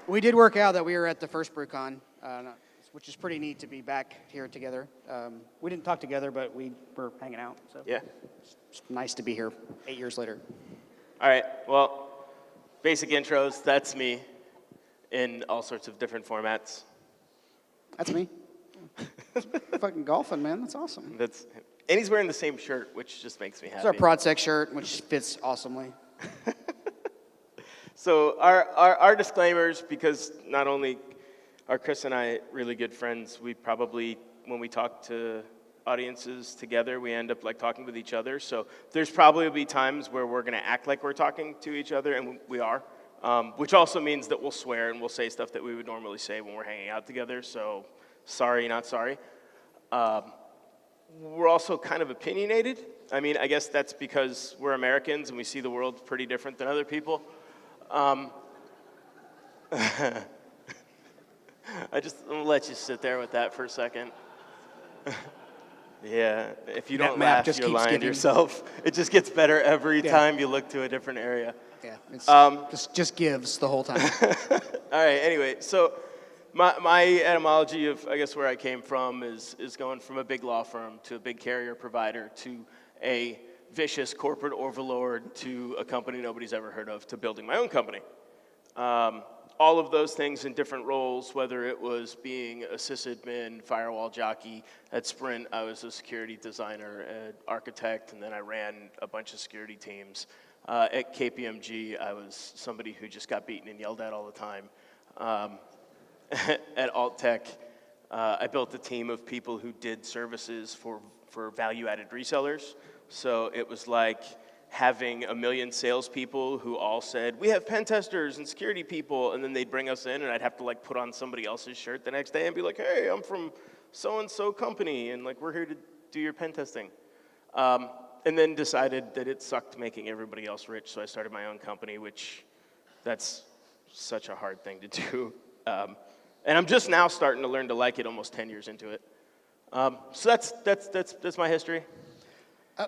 We did work out that we were at the first Brucon, which is pretty neat to be back here together. We didn't talk together, but we were hanging out. So Yeah. it's nice to be here 8 years later. All right. Well, basic intros. That's me in all sorts of different formats. That's me. Fucking golfing, man. That's awesome. And he's wearing the same shirt, which just makes me happy. It's our ProdSec shirt, which fits awesomely. So our disclaimers, because not only are Chris and I really good friends, we probably, when we talk to audiences together, we end up like talking with each other. So there's probably be times where we're gonna act like we're talking to each other, and we are, which also means that we'll swear and we'll say stuff that we would normally say when we're hanging out together. So sorry, not sorry. We're also kind of opinionated. I mean, I guess that's because we're Americans and we see the world pretty different than other people. I'm gonna let you sit there with that for a second. Yeah, if you don't laugh, you're lying to yourself. It just gets better every time you look to a different area. Yeah, it's just gives the whole time. All right, anyway, so my etymology of, I guess, where I came from is going from a big law firm to a big carrier provider to a vicious corporate overlord to a company nobody's ever heard of to building my own company. All of those things in different roles, whether it was being a sysadmin, firewall jockey. At Sprint, I was a security designer, an architect, and then I ran a bunch of security teams. At KPMG, I was somebody who just got beaten and yelled at all the time. At AltTech, I built a team of people who did services for value-added resellers. So it was like having a million salespeople who all said, we have pen testers and security people, and then they'd bring us in, and I'd have to like put on somebody else's shirt the next day and be like, hey, I'm from so-and-so company, and like we're here to do your pen testing. And then decided that it sucked making everybody else rich, so I started my own company, which that's such a hard thing to do. And I'm just now starting to learn to like it almost 10 years into it. So that's my history.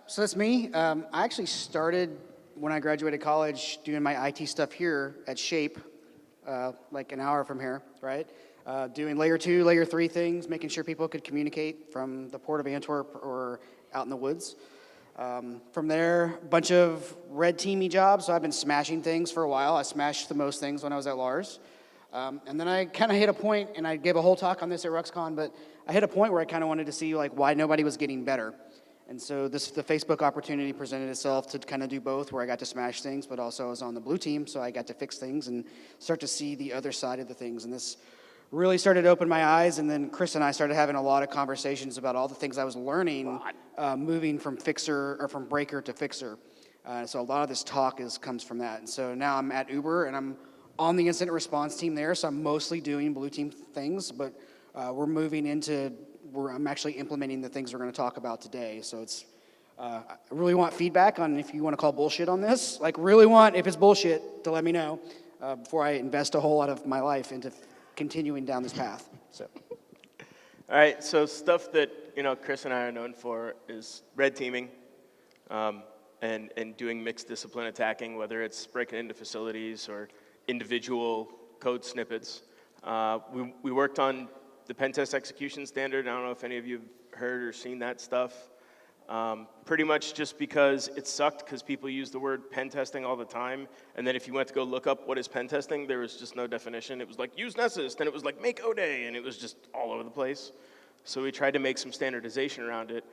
So that's me. I actually started when I graduated college doing my IT stuff here at Shape, like an hour from here, right? Doing layer 2, layer 3 things, making sure people could communicate from the port of Antwerp or out in the woods. From there, a bunch of red teamy jobs. So I've been smashing things for a while. I smashed the most things when I was at Lars. And then I kind of hit a point, and I gave a whole talk on this at RuxCon, but I hit a point where I kind of wanted to see like why nobody was getting better. And so the Facebook opportunity presented itself to kind of do both, where I got to smash things, but also I was on the blue team, so I got to fix things and start to see the other side of the things. And this really started to open my eyes, and then Chris and I started having a lot of conversations about all the things I was learning, moving from breaker to fixer. So a lot of this talk comes from that. And so now I'm at Uber, and I'm on the incident response team there, so I'm mostly doing blue team things, but we're moving into where I'm actually implementing the things we're going to talk about today. So it's, I really want feedback on if you want to call bullshit on this. Like, really want, if it's bullshit, to let me know before I invest a whole lot of my life into continuing down this path. So. All right, so stuff that, Chris and I are known for is red teaming and doing mixed discipline attacking, whether it's breaking into facilities or individual code snippets. We worked on the pen test execution standard. I don't know if any of you have heard or seen that stuff. Pretty much just because it sucked because people use the word pen testing all the time. And then if you went to go look up what is pen testing, there was just no definition. It was like use Nessus, then it was like make ODE, and it was just all over the place. So we tried to make some standardization around it.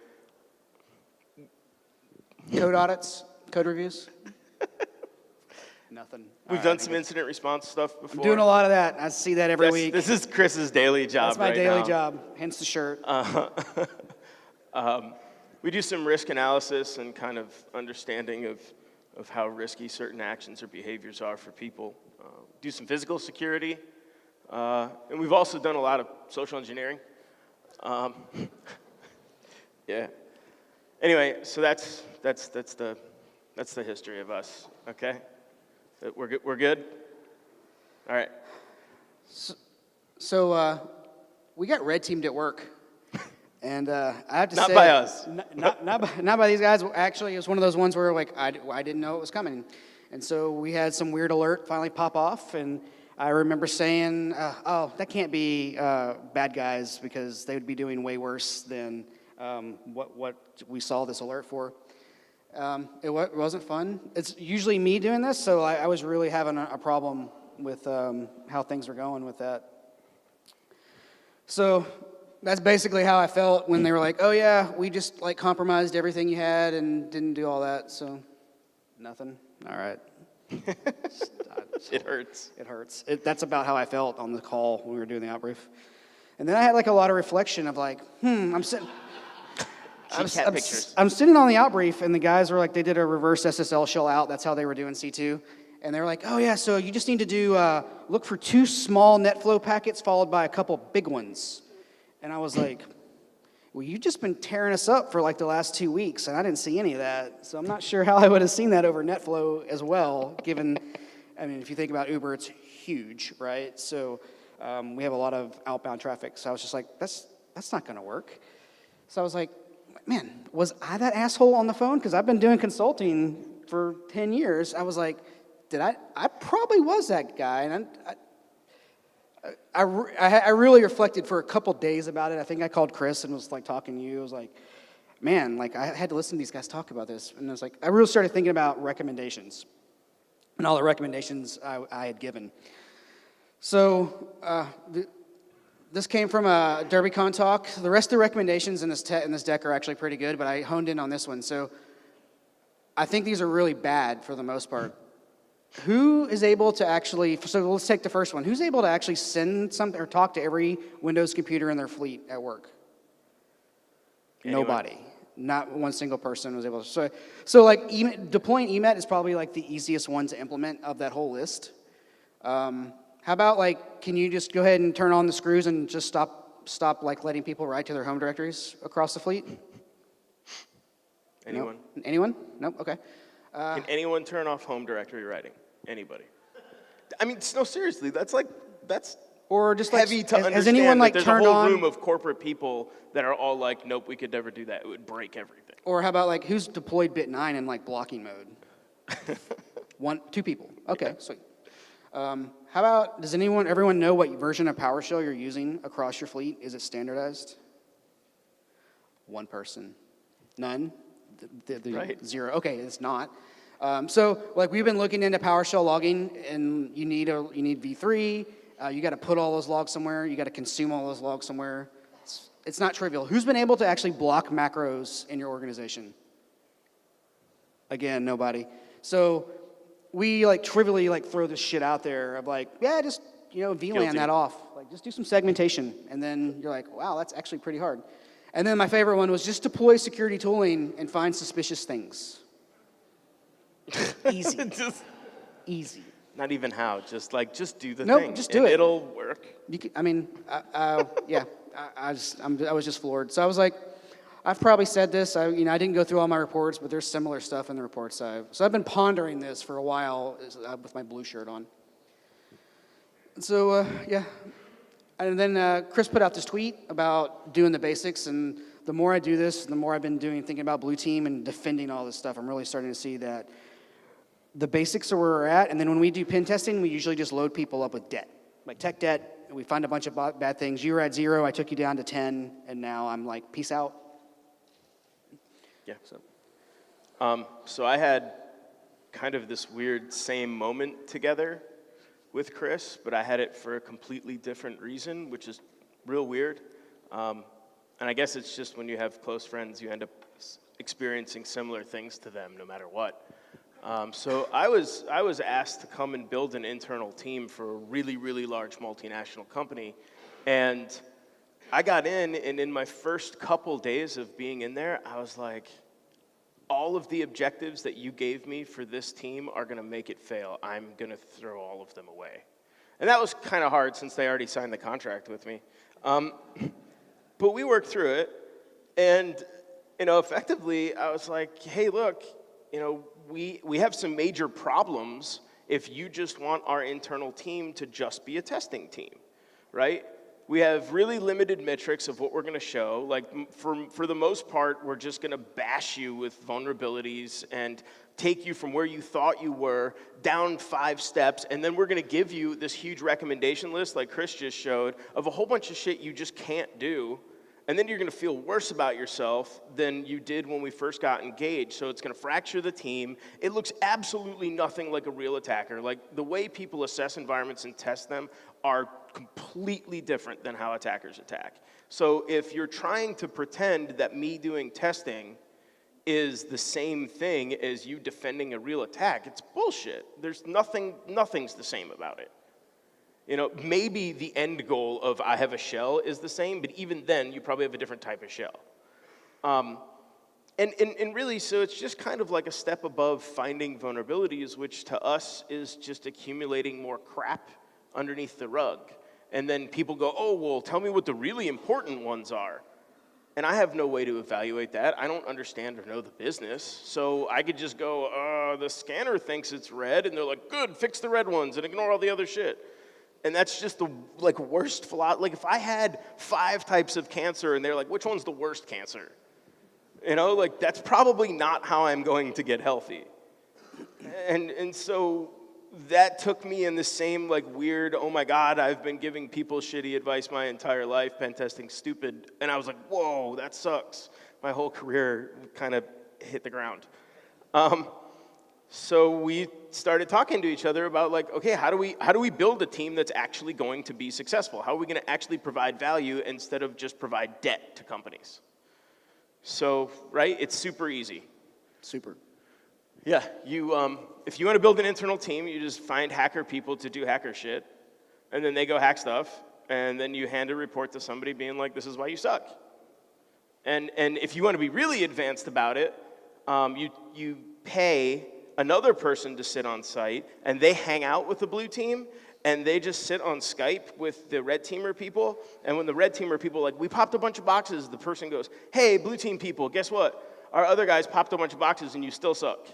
Code audits, code reviews. Nothing. We've done some incident response stuff before. I'm doing a lot of that. I see that every week. This is Chris's daily job. That's my daily job, hence the shirt. We do some risk analysis and kind of understanding of how risky certain actions or behaviors are for people. Do some physical security. And we've also done a lot of social engineering. Yeah. Anyway, so that's the history of us, okay? We're good? All right. So we got red teamed at work. And I have to say... Not by us. Not by these guys. Actually, it was one of those ones where like I didn't know it was coming. And so we had some weird alert finally pop off, and I remember saying, oh, that can't be bad guys because they would be doing way worse than what we saw this alert for. It wasn't fun. It's usually me doing this, so I was really having a problem with how things were going with that. So that's basically how I felt when they were like, oh yeah, we just like compromised everything you had and didn't do all that, so nothing. All right. It hurts. It hurts. That's about how I felt on the call when we were doing the outbrief. And then I had like a lot of reflection of like, I'm sitting. I'm sitting on the outbrief, and the guys were like, they did a reverse SSL shell out. That's how they were doing C2. And they were like, oh yeah, so you just need to do, look for 2 small NetFlow packets followed by a couple big ones. And I was like, well, you've just been tearing us up for like the last 2 weeks, and I didn't see any of that. So I'm not sure how I would have seen that over NetFlow as well, given, I mean, if you think about Uber, it's huge, right? So we have a lot of outbound traffic. So I was just like, that's not going to work. So I was like, man, was I that asshole on the phone? Because I've been doing consulting for 10 years. I was like, I probably was that guy. And I really reflected for a couple days about it. I think I called Chris and was like talking to you. I was like, man, like I had to listen to these guys talk about this. And I was like, I really started thinking about recommendations and all the recommendations I had given. So this came from a DerbyCon talk. The rest of the recommendations in this deck are actually pretty good, but I honed in on this one. So I think these are really bad for the most part. Who is able to actually, so let's take the first one. Who's able to actually send something or talk to every Windows computer in their fleet at work? Anyone? Nobody. Not one single person was able to. So like deploying EMET is probably like the easiest one to implement of that whole list. How about like, can you just go ahead and turn on the screws and just stop like letting people write to their home directories across the fleet? Anyone? Nope. Anyone? Nope, okay. Can anyone turn off home directory writing? Anybody? I mean, no, seriously, that's or just like, heavy to understand. Has anyone like there's turned a whole on room of corporate people that are all like, nope, we could never do that. It would break everything. Or how about like who's deployed bit 9 in like blocking mode? 2 people. Okay, yeah. Sweet. How about everyone know what version of PowerShell you're using across your fleet? Is it standardized? 1 person. None? Right. 0. Okay, it's not. So like we've been looking into PowerShell logging, and you need V3. You got to put all those logs somewhere. You got to consume all those logs somewhere. It's not trivial. Who's been able to actually block macros in your organization? Again, nobody. So we like trivially like throw this shit out there of like, yeah, just VLAN that off. Like just do some segmentation, and then you're like, wow, that's actually pretty hard. And then my favorite one was just deploy security tooling and find suspicious things. Easy. Easy. Not even how, just do the nope, thing. Just do it. It'll work. Yeah, I was just floored. So I was like, I've probably said this. I didn't go through all my reports, but there's similar stuff in the reports. So I've been pondering this for a while with my blue shirt on. So yeah. And then Chris put out this tweet about doing the basics, and the more I do this, the more I've been thinking about Blue Team and defending all this stuff. I'm really starting to see that the basics are where we're at, and then when we do pen testing, we usually just load people up with debt, like tech debt, and we find a bunch of bad things. You were at 0, I took you down to 10, and now I'm like, peace out. Yeah. So I had kind of this weird same moment together with Chris, but I had it for a completely different reason, which is real weird. And I guess it's just when you have close friends, you end up experiencing similar things to them no matter what. So I was asked to come and build an internal team for a really, really large multinational company. And I got in, and in my first couple days of being in there, I was like, all of the objectives that you gave me for this team are going to make it fail. I'm going to throw all of them away. And that was kind of hard since they already signed the contract with me. But we worked through it. And, effectively, I was like, hey, look, we have some major problems if you just want our internal team to just be a testing team, right? We have really limited metrics of what we're going to show. Like, for the most part, we're just going to bash you with vulnerabilities and take you from where you thought you were down 5 steps, and then we're going to give you this huge recommendation list, like Chris just showed, of a whole bunch of shit you just can't do, and then you're going to feel worse about yourself than you did when we first got engaged. So it's going to fracture the team. It looks absolutely nothing like a real attacker. Like, the way people assess environments and test them are completely different than how attackers attack. So if you're trying to pretend that me doing testing is the same thing as you defending a real attack, it's bullshit. Nothing's the same about it. You know, maybe the end goal of I have a shell is the same, but even then, you probably have a different type of shell. And really, so it's just kind of like a step above finding vulnerabilities, which to us is just accumulating more crap underneath the rug. And then people go, oh, well, tell me what the really important ones are. And I have no way to evaluate that. I don't understand or know the business. So I could just go, the scanner thinks it's red, and they're like, good, fix the red ones and ignore all the other shit. And that's just the worst flaw. Like, if I had 5 types of cancer and they're like, which one's the worst cancer? You know, like, that's probably not how I'm going to get healthy. And so that took me in the same weird, oh my God, I've been giving people shitty advice my entire life, pen testing stupid. And I was like, whoa, that sucks. My whole career kind of hit the ground. So we started talking to each other about okay, how do we build a team that's actually going to be successful? How are we going to actually provide value instead of just provide debt to companies? So, right, it's super easy. Super. Yeah, if you want to build an internal team, you just find hacker people to do hacker shit, and then they go hack stuff, and then you hand a report to somebody being like, this is why you suck. And if you want to be really advanced about it, you pay another person to sit on site, and they hang out with the blue team, and they just sit on Skype with the red teamer people, and when the red teamer people we popped a bunch of boxes, the person goes, hey, blue team people, guess what? Our other guys popped a bunch of boxes, and you still suck.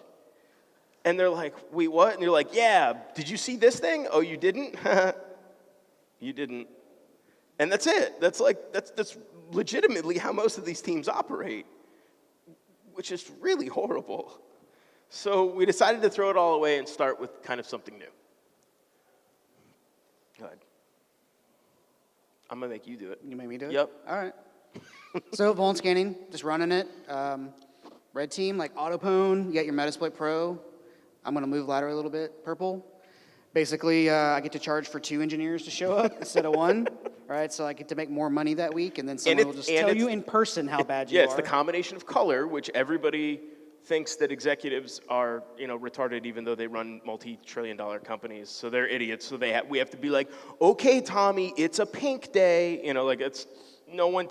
And they're like, wait, what? And you're like, yeah, did you see this thing? Oh, you didn't? You didn't. And that's it. That's legitimately how most of these teams operate, which is really horrible. So we decided to throw it all away and start with kind of something new. Go ahead. I'm going to make you do it. You make me do it? Yep. All right. So vuln scanning, just running it. Red team, Autopone, you got your Metasploit Pro. I'm going to move laterally a little bit, purple. Basically, I get to charge for 2 engineers to show up instead of 1. Right, so I get to make more money that week, and then someone will just tell you in person how bad you are. Yeah, it's the combination of color, which everybody thinks that executives are, retarded, even though they run multi-trillion-dollar companies. So they're idiots. So we have to be like, okay, Tommy, it's a pink day. It's no one.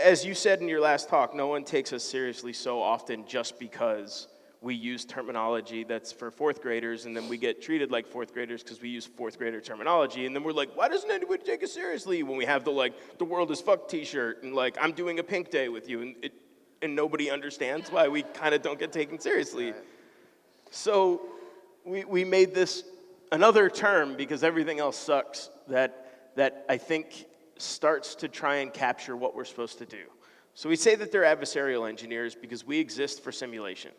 As you said in your last talk, no one takes us seriously so often just because we use terminology that's for 4th graders, and then we get treated like 4th graders because we use 4th grader terminology, and then we're like, why doesn't anybody take us seriously when we have the world is fucked t-shirt, and I'm doing a pink day with you, and nobody understands why we kind of don't get taken seriously. Right. So we made this another term because everything else sucks that I think starts to try and capture what we're supposed to do. So we say that they're adversarial engineers because we exist for simulation.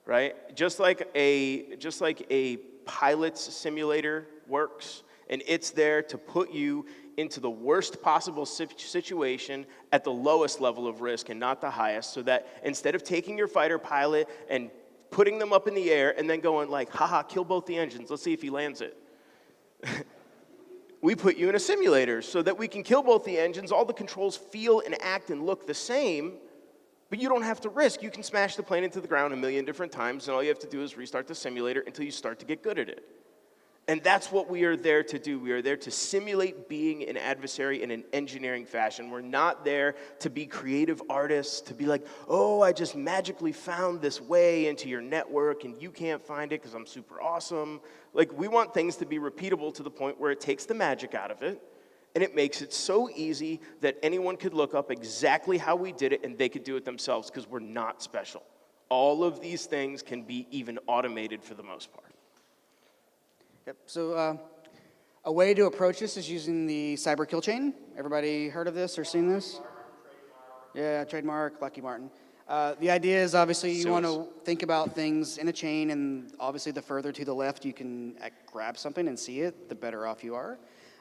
Right? Just like a pilot's simulator works, and it's there to put you into the worst possible situation at the lowest level of risk and not the highest, so that instead of taking your fighter pilot and putting them up in the air and then going haha, kill both the engines, let's see if he lands it. We put you in a simulator so that we can kill both the engines, all the controls feel and act and look the same, but you don't have to risk. You can smash the plane into the ground 1,000,000 different times, and all you have to do is restart the simulator until you start to get good at it. And that's what we are there to do. We are there to simulate being an adversary in an engineering fashion. We're not there to be creative artists, to be like, oh, I just magically found this way into your network, and you can't find it because I'm super awesome. We want things to be repeatable to the point where it takes the magic out of it, and it makes it so easy that anyone could look up exactly how we did it, and they could do it themselves because we're not special. All of these things can be even automated for the most part. Yep. So A way to approach this is using the cyber kill chain. Everybody heard of this or seen this? Yeah, trademark, Lucky Martin. The idea is obviously you want to think about things in a chain, and obviously the further to the left you can grab something and see it, the better off you are.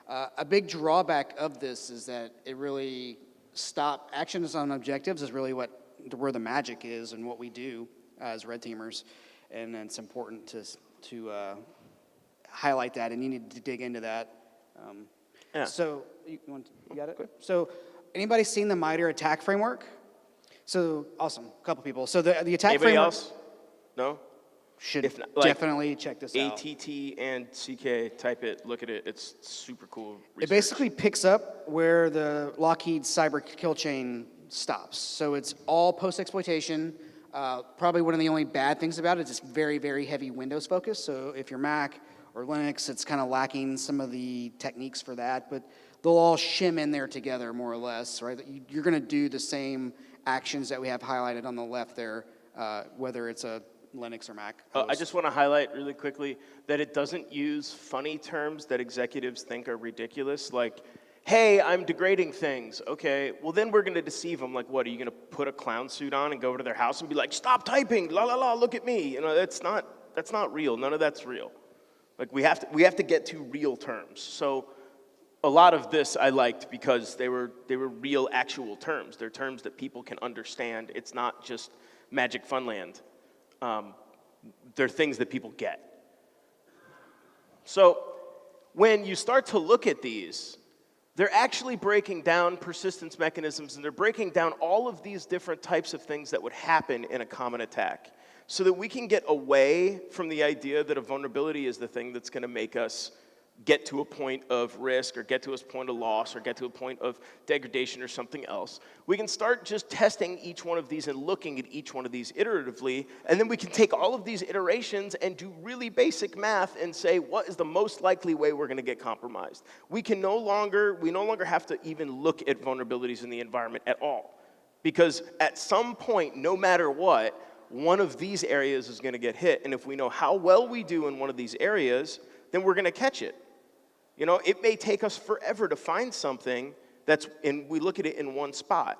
A big drawback of this is that it really actions on objectives is really where the magic is and what we do as red teamers, and it's important to highlight that, and you need to dig into that. Yeah. So you got it? Good. So anybody seen the MITRE attack framework? So awesome, a couple people. So the attack Anybody framework else? No? should If not, like, definitely check this out. ATT and CK, type it, look at it. It's super cool research. It basically picks up where the Lockheed cyber kill chain stops. So it's all post-exploitation. Probably one of the only bad things about it is it's very, very heavy Windows focus. So if you're Mac or Linux, it's kind of lacking some of the techniques for that. But they'll all shim in there together more or less, right? You're going to do the same actions that we have highlighted on the left there, whether it's a Linux or Mac host. I just want to highlight really quickly that it doesn't use funny terms that executives think are ridiculous, like, hey, I'm degrading things. Okay, well then we're going to deceive them. Like, what, are you going to put a clown suit on and go over to their house and be like, stop typing, la la la, look at me. You know, that's not real. None of that's real. Like, we have to get to real terms. So a lot of this I liked because they were real, actual terms. They're terms that people can understand. It's not just Magic Funland. They're things that people get. So when you start to look at these, they're actually breaking down persistence mechanisms, and they're breaking down all of these different types of things that would happen in a common attack, so that we can get away from the idea that a vulnerability is the thing that's going to make us get to a point of risk, or get to a point of loss, or get to a point of degradation or something else. We can start just testing each one of these and looking at each one of these iteratively, and then we can take all of these iterations and do really basic math and say, what is the most likely way we're going to get compromised? We no longer have to even look at vulnerabilities in the environment at all, because at some point, no matter what, one of these areas is going to get hit, and if we know how well we do in one of these areas, then we're going to catch it. You know, it may take us forever to find something and we look at it in one spot.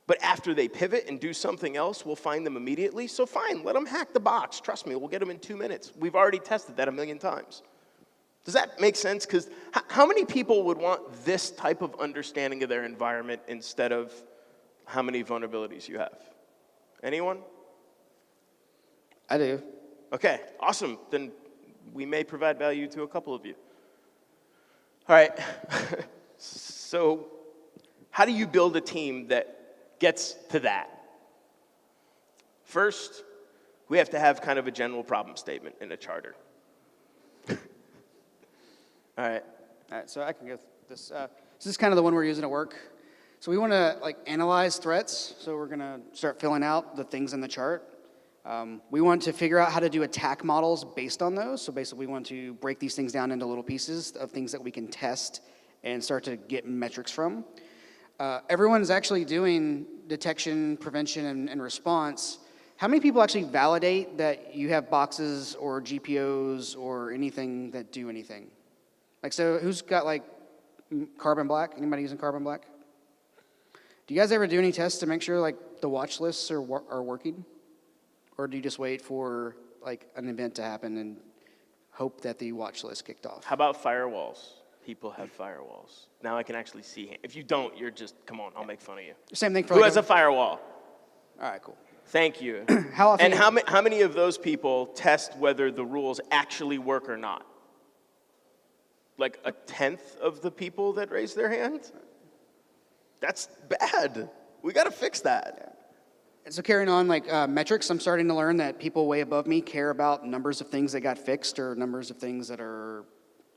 But after they pivot and do something else, we'll find them immediately. So fine, let them hack the box. Trust me, we'll get them in 2 minutes. We've already tested that 1,000,000 times. Does that make sense? Because how many people would want this type of understanding of their environment instead of how many vulnerabilities you have? Anyone? I do. Okay, awesome. Then we may provide value to a couple of you. All right, so how do you build a team that gets to that? First, we have to have kind of a general problem statement in a charter. All right, so I can go this. This is kind of the one we're using at work. So we want to analyze threats. So we're going to start filling out the things in the chart. We want to figure out how to do attack models based on those. So basically, we want to break these things down into little pieces of things that we can test and start to get metrics from. Everyone's actually doing detection, prevention, and response. How many people actually validate that you have boxes or GPOs or anything that do anything? So who's got Carbon Black? Anybody using Carbon Black? Do you guys ever do any tests to make sure the watch lists are working? Or do you just wait for an event to happen and hope that the watch list kicked off? How about firewalls? People have firewalls. Now I can actually see. If you don't, you're just, come on, I'll make fun of you. Same thing for Who has a firewall? All right, cool. Thank you. How often? And how many of those people test whether the rules actually work or not? Like 1/10 of the people that raise their hand? That's bad. We got to fix that. Yeah. So carrying on, metrics, I'm starting to learn that people way above me care about numbers of things that got fixed or numbers of things that are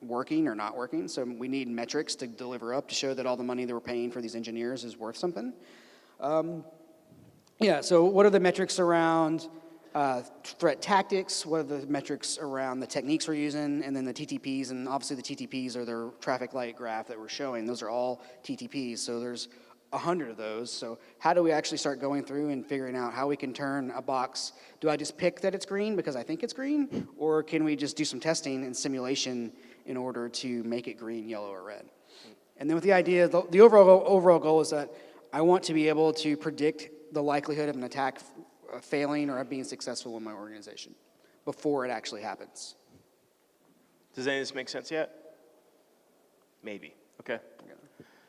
working or not working. So we need metrics to deliver up to show that all the money that we're paying for these engineers is worth something. So what are the metrics around threat tactics? What are the metrics around the techniques we're using? And then the TTPs, and obviously the TTPs are the traffic light graph that we're showing. Those are all TTPs, so there's 100 of those. So how do we actually start going through and figuring out how we can turn a box? Do I just pick that it's green because I think it's green? Or can we just do some testing and simulation in order to make it green, yellow, or red. And then with the idea, the overall goal is that I want to be able to predict the likelihood of an attack failing or being successful in my organization before it actually happens. Does any of this make sense yet? Maybe. Okay.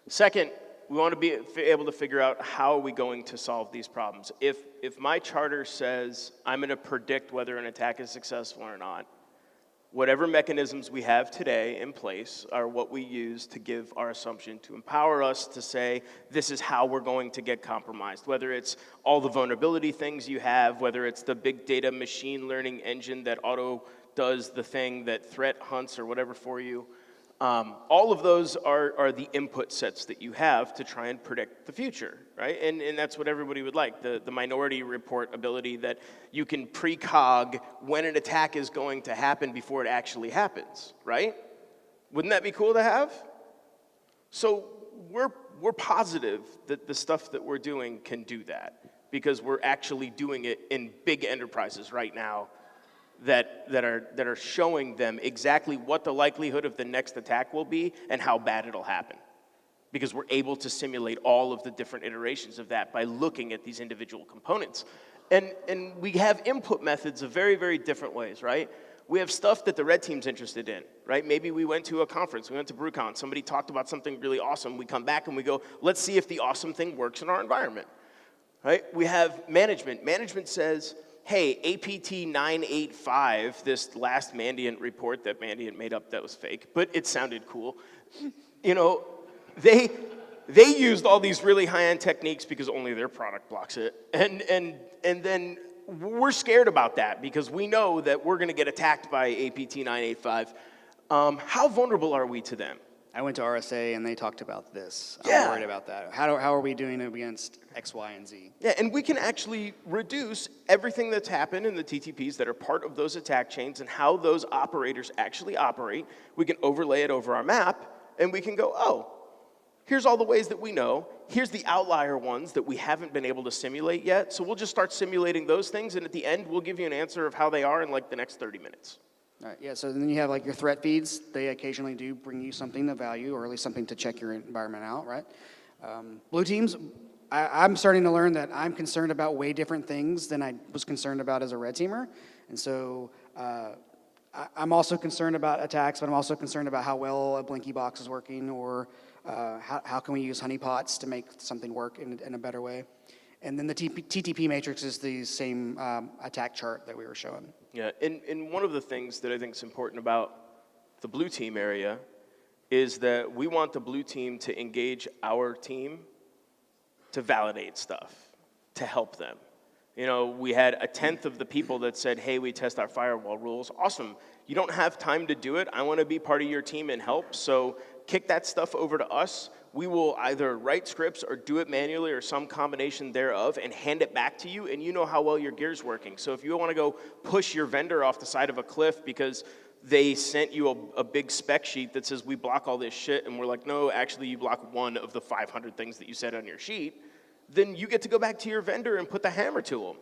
Second, we want to be able to figure out how are we going to solve these problems. If my charter says I'm going to predict whether an attack is successful or not, whatever mechanisms we have today in place are what we use to give our assumption, to empower us to say, this is how we're going to get compromised. Whether it's all the vulnerability things you have, whether it's the big data machine learning engine that auto does the thing that threat hunts or whatever for you. All of those are the input sets that you have to try and predict the future, right? And that's what everybody would like, the minority report ability that you can precog when an attack is going to happen before it actually happens, right? Wouldn't that be cool to have? So we're positive that the stuff that we're doing can do that because we're actually doing it in big enterprises right now that are showing them exactly what the likelihood of the next attack will be and how bad it'll happen. Because we're able to simulate all of the different iterations of that by looking at these individual components. And we have input methods of very, very different ways, right? We have stuff that the red team's interested in, right? Maybe we went to a conference, we went to Brucon, somebody talked about something really awesome, we come back and we go, let's see if the awesome thing works in our environment, right? We have management. Management says, hey, APT 985, this last Mandiant report that Mandiant made up that was fake, but it sounded cool. You know, they used all these really high-end techniques because only their product blocks it. And then we're scared about that because we know that we're going to get attacked by APT 985. How vulnerable are we to them? I went to RSA and they talked about this. Yeah. I'm worried about that. How are we doing against X, Y, and Z? Yeah, and we can actually reduce everything that's happened in the TTPs that are part of those attack chains and how those operators actually operate. We can overlay it over our map, and we can go, oh, here's all the ways that we know. Here's the outlier ones that we haven't been able to simulate yet. So we'll just start simulating those things, and at the end, we'll give you an answer of how they are in like the next 30 minutes. All right, yeah, so then you have like your threat feeds. They occasionally do bring you something of value or at least something to check your environment out, right? Blue teams, I'm starting to learn that I'm concerned about way different things than I was concerned about as a red teamer. And so I'm also concerned about attacks, but I'm also concerned about how well a Blinky box is working or how can we use honeypots to make something work in a better way. And then the TTP matrix is the same attack chart that we were showing. Yeah, and one of the things that I think is important about the blue team area is that we want the blue team to engage our team to validate stuff, to help them. You know, we had 1/10 of the people that said, hey, we test our firewall rules. Awesome. You don't have time to do it. I want to be part of your team and help, so kick that stuff over to us. We will either write scripts or do it manually or some combination thereof and hand it back to you, and you know how well your gear's working. So if you want to go push your vendor off the side of a cliff because they sent you a big spec sheet that says we block all this shit, and we're like, no, actually you block one of the 500 things that you said on your sheet, then you get to go back to your vendor and put the hammer to them.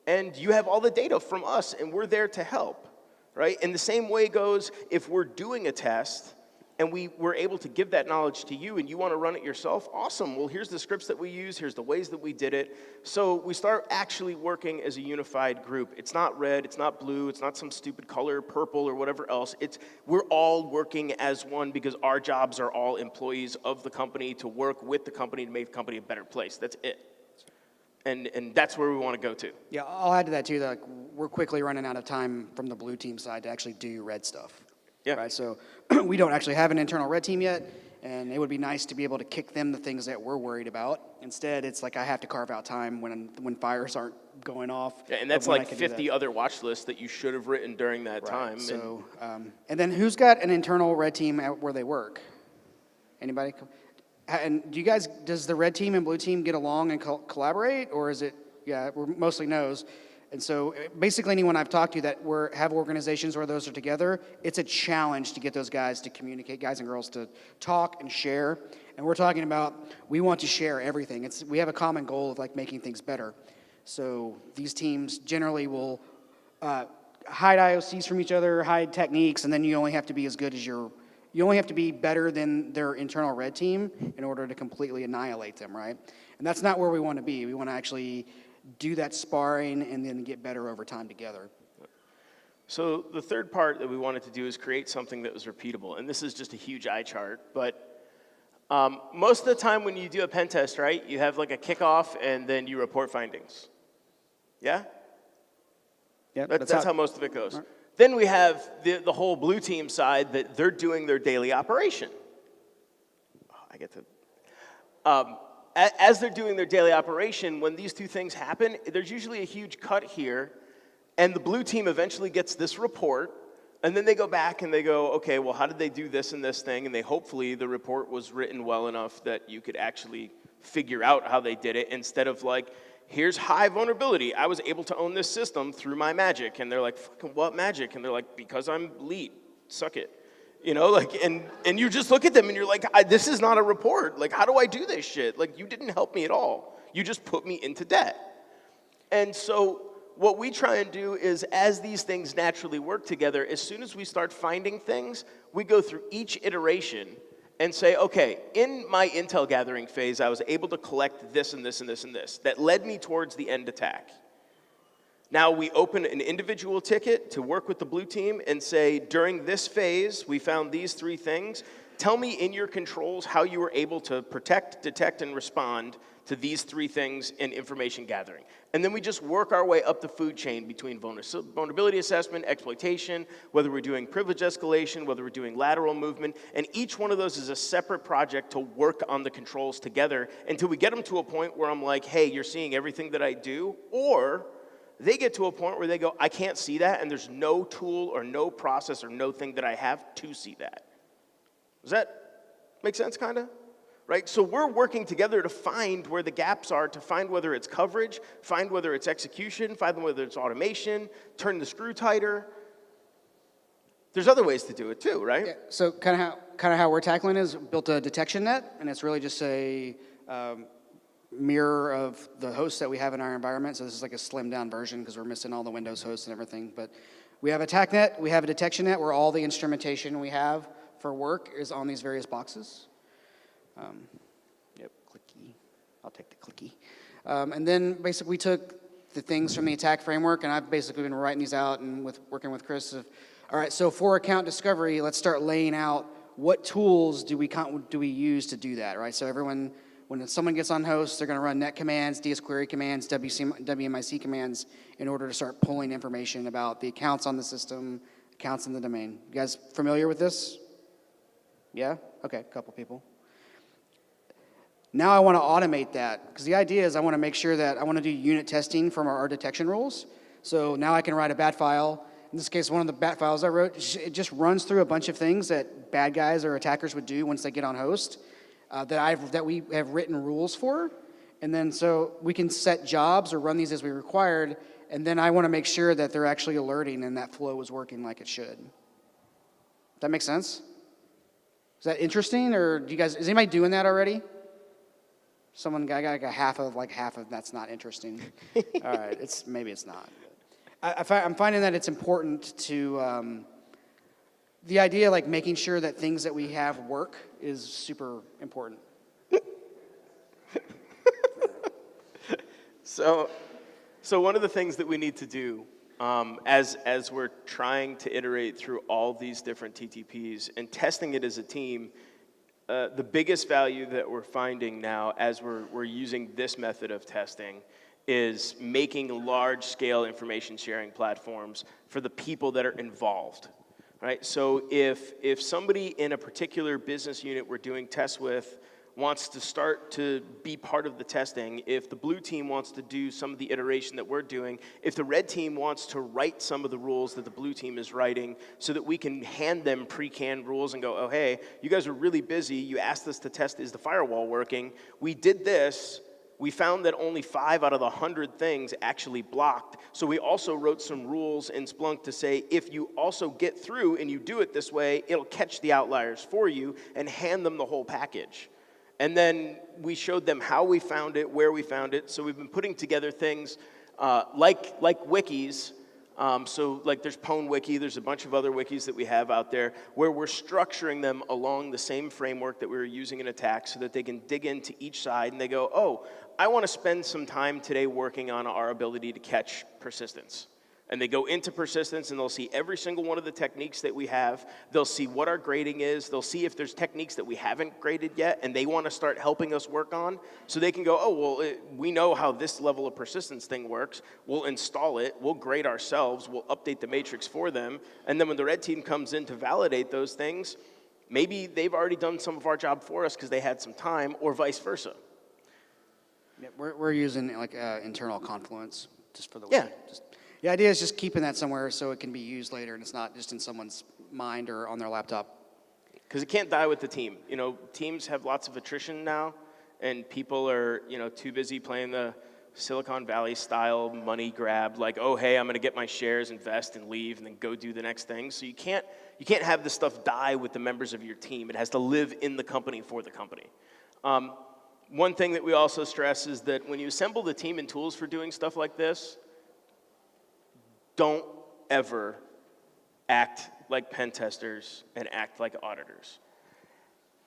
And you have all the data from us, and we're there to help, right? And the same way goes if we're doing a test and we were able to give that knowledge to you and you want to run it yourself, awesome. Well, here's the scripts that we use, here's the ways that we did it. So we start actually working as a unified group. It's not red, it's not blue, it's not some stupid color, purple or whatever else. We're all working as one because our jobs are all employees of the company to work with the company to make the company a better place. That's it. And that's where we want to go to. Yeah, I'll add to that too, that we're quickly running out of time from the blue team side to actually do red stuff. Yeah. Right, so we don't actually have an internal red team yet, and it would be nice to be able to kick them the things that we're worried about. Instead, it's like I have to carve out time when fires aren't going off. Yeah, and that's like 50 other watch lists that you should have written during that time. So, and then who's got an internal red team at where they work? Anybody? And does the red team and blue team get along and collaborate, or is it, we're mostly no's. And so basically anyone I've talked to that have organizations where those are together, it's a challenge to get those guys to communicate, guys and girls to talk and share. And we're talking about, we want to share everything. We have a common goal of like making things better. So these teams generally will hide IOCs from each other, hide techniques, and then you only have to be as good as you only have to be better than their internal red team in order to completely annihilate them, right? And that's not where we want to be. We want to actually do that sparring and then get better over time together. So the third part that we wanted to do is create something that was repeatable. And this is just a huge eye chart, but most of the time when you do a pen test, right, you have like a kickoff and then you report findings. Yeah? Yeah, that's how most of it goes. Right. Then we have the whole blue team side that they're doing their daily operation. Oh, I get to... as they're doing their daily operation, when these two things happen, there's usually a huge cut here, and the blue team eventually gets this report, and then they go back and they go, okay, well, how did they do this and this thing? And hopefully the report was written well enough that you could actually figure out how they did it, instead of like, here's high vulnerability. I was able to own this system through my magic. And they're like, fucking what magic? And they're like, because I'm lead, suck it. You know, like, and you just look at them and you're like, this is not a report. Like, how do I do this shit? Like, you didn't help me at all. You just put me into debt. And so what we try and do is, as these things naturally work together, as soon as we start finding things, we go through each iteration and say, okay, in my intel gathering phase, I was able to collect this and this and this and this. That led me towards the end attack. Now we open an individual ticket to work with the blue team and say, during this phase, we found these 3 things. Tell me in your controls how you were able to protect, detect, and respond to these 3 things in information gathering. And then we just work our way up the food chain between vulnerability assessment, exploitation, whether we're doing privilege escalation, whether we're doing lateral movement, and each one of those is a separate project to work on the controls together until we get them to a point where I'm like, hey, you're seeing everything that I do, or they get to a point where they go, I can't see that, and there's no tool or no process or no thing that I have to see that. Does that make sense, kind of? Right? So we're working together to find where the gaps are, to find whether it's coverage, find whether it's execution, find whether it's automation, turn the screw tighter. There's other ways to do it too, right? Yeah, so kind of how we're tackling it is built a detection net, and it's really just a mirror of the hosts that we have in our environment. So this is like a slimmed down version because we're missing all the Windows hosts and everything. But we have a attack net, we have a detection net where all the instrumentation we have for work is on these various boxes. Yep, clicky. I'll take the clicky. And then basically we took the things from the attack framework, and I've basically been writing these out and working with Chris. All right, so for account discovery, let's start laying out what tools do we use to do that, right? So when someone gets on host, they're going to run net commands, DS query commands, WMIC commands in order to start pulling information about the accounts on the system, accounts in the domain. You guys familiar with this? Yeah? Okay, a couple people. Now I want to automate that, because the idea is I want to make sure that I want to do unit testing from our detection rules. So now I can write a bat file. In this case, one of the bat files I wrote, it just runs through a bunch of things that bad guys or attackers would do once they get on host that we have written rules for. And then so we can set jobs or run these as we required, and then I want to make sure that they're actually alerting and that flow is working like it should. That make sense? Is that interesting, or is anybody doing that already? I got like half of that's not interesting. All right, maybe it's not. I'm finding that it's important to, the idea like making sure that things that we have work is super important. So one of the things that we need to do as we're trying to iterate through all these different TTPs and testing it as a team, the biggest value that we're finding now as we're using this method of testing is making large-scale information sharing platforms for the people that are involved, right? So if somebody in a particular business unit we're doing tests with wants to start to be part of the testing, if the blue team wants to do some of the iteration that we're doing, if the red team wants to write some of the rules that the blue team is writing so that we can hand them pre-canned rules and go, oh, hey, you guys are really busy. You asked us to test, is the firewall working? We did this. We found that only 5 out of the 100 things actually blocked. So we also wrote some rules in Splunk to say, if you also get through and you do it this way, it'll catch the outliers for you and hand them the whole package. And then we showed them how we found it, where we found it. So we've been putting together things like wikis So like there's Pwn Wiki, there's a bunch of other wikis that we have out there where we're structuring them along the same framework that we were using in attack so that they can dig into each side and they go, oh, I want to spend some time today working on our ability to catch persistence. And they go into persistence and they'll see every single one of the techniques that we have. They'll see what our grading is. They'll see if there's techniques that we haven't graded yet and they want to start helping us work on. So they can go, oh, well, we know how this level of persistence thing works. We'll install it. We'll grade ourselves. We'll update the matrix for them. And then when the red team comes in to validate those things, maybe they've already done some of our job for us because they had some time or vice versa. Yeah, we're using like internal confluence just for the Yeah. The idea is just keeping that somewhere so it can be used later and it's not just in someone's mind or on their laptop. Because it can't die with the team. You know, teams have lots of attrition now, and people are, too busy playing the Silicon Valley style money grab, like, oh, hey, I'm going to get my shares, invest, and leave, and then go do the next thing. So you can't have this stuff die with the members of your team. It has to live in the company for the company. One thing that we also stress is that when you assemble the team and tools for doing stuff like this, don't ever act like pen testers and act like auditors.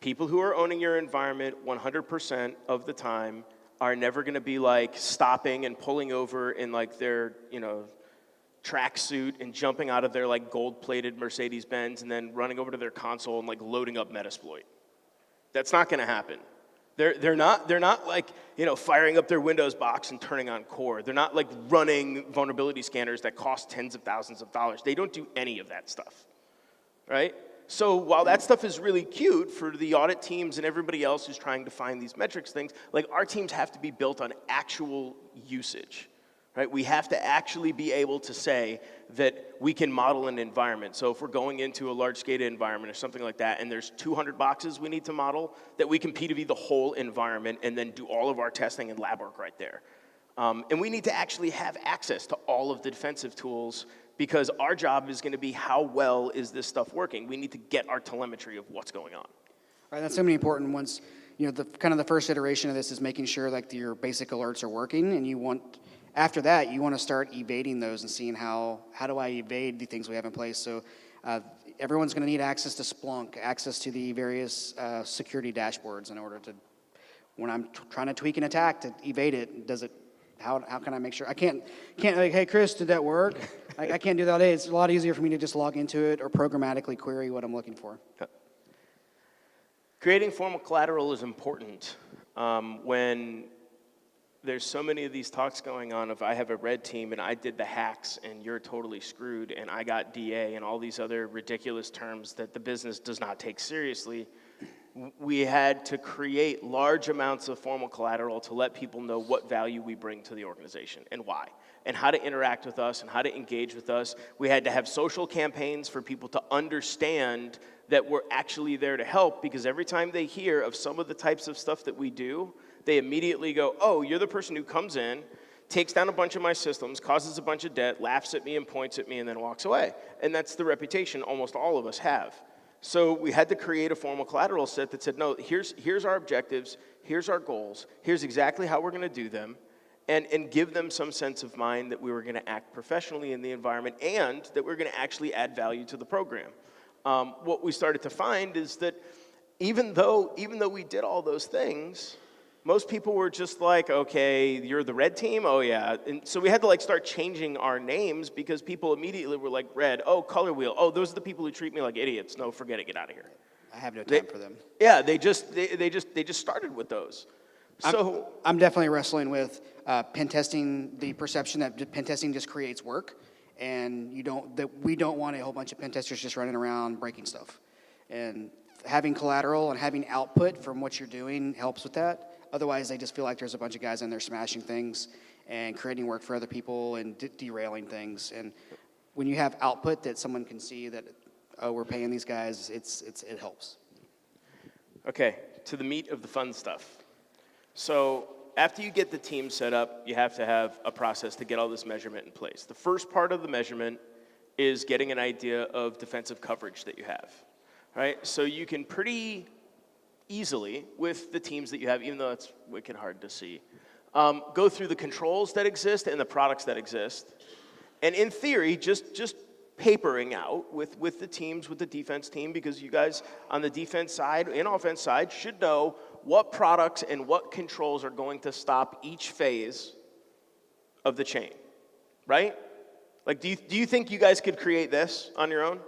People who are owning your environment 100% of the time are never going to be like stopping and pulling over in like their, tracksuit and jumping out of their like gold-plated Mercedes-Benz and then running over to their console and like loading up Metasploit. That's not going to happen. They're not like, firing up their Windows box and turning on core. They're not like running vulnerability scanners that cost tens of thousands of dollars. They don't do any of that stuff, right? So while that stuff is really cute for the audit teams and everybody else who's trying to find these metrics things, like our teams have to be built on actual usage, right? We have to actually be able to say that we can model an environment. So if we're going into a large SCADA environment or something like that, and there's 200 boxes we need to model, that we can P2V the whole environment and then do all of our testing and lab work right there. And we need to actually have access to all of the defensive tools because our job is going to be how well is this stuff working. We need to get our telemetry of what's going on. Right, that's so many important ones. The first iteration of this is making sure like your basic alerts are working, and after that, you want to start evading those and seeing how do I evade the things we have in place. So everyone's going to need access to Splunk, access to the various security dashboards in order to, when I'm trying to tweak an attack to evade it, how can I make sure? I can't like, hey, Chris, did that work? I can't do that all day. It's a lot easier for me to just log into it or programmatically query what I'm looking for. Creating formal collateral is important when there's so many of these talks going on of I have a red team and I did the hacks and you're totally screwed and I got DA and all these other ridiculous terms that the business does not take seriously. We had to create large amounts of formal collateral to let people know what value we bring to the organization and why, and how to interact with us and how to engage with us. We had to have social campaigns for people to understand that we're actually there to help, because every time they hear of some of the types of stuff that we do, they immediately go, oh, you're the person who comes in, takes down a bunch of my systems, causes a bunch of debt, laughs at me and points at me and then walks away. And that's the reputation almost all of us have. So we had to create a formal collateral set that said, no, here's our objectives, here's our goals, here's exactly how we're going to do them, and give them some sense of mind that we were going to act professionally in the environment and that we're going to actually add value to the program. What we started to find is that even though we did all those things, most people were just like, okay, you're the red team? Oh, yeah. And so we had to start changing our names because people immediately were like, red, oh, color wheel, oh, those are the people who treat me like idiots. No, forget it, get out of here. I have no time for them. Yeah, they just started with those. So I'm definitely wrestling with pen testing, the perception that pen testing just creates work, and we don't want a whole bunch of pen testers just running around breaking stuff. And having collateral and having output from what you're doing helps with that. Otherwise, they just feel like there's a bunch of guys in there smashing things and creating work for other people and derailing things. And when you have output that someone can see that, oh, we're paying these guys, it helps. Okay, to the meat of the fun stuff. So after you get the team set up, you have to have a process to get all this measurement in place. The first part of the measurement is getting an idea of defensive coverage that you have, right? So you can pretty easily, with the teams that you have, even though it's wicked hard to see, go through the controls that exist and the products that exist, And in theory, just papering out with the teams, with the defense team, because you guys on the defense side and offense side should know what products and what controls are going to stop each phase of the chain, right? Like, do you think you guys could create this on your own?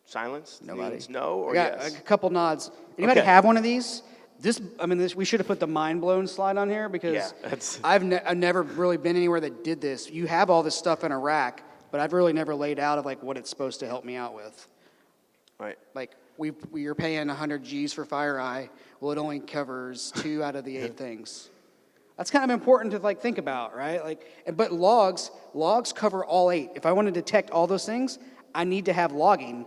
Silence? Nobody. Means no or I got yes? a couple nods. Anybody Okay. have one of these? We should have put the mind blown slide on here because Yeah, that's- I've never really been anywhere that did this. You have all this stuff in a rack, but I've really never laid out of like what it's supposed to help me out with. Right. Like you're paying 100 G's for FireEye. Well, it only covers 2 out of the 8 things. That's kind of important to like think about, right? But logs cover all 8. If I want to detect all those things, I need to have logging.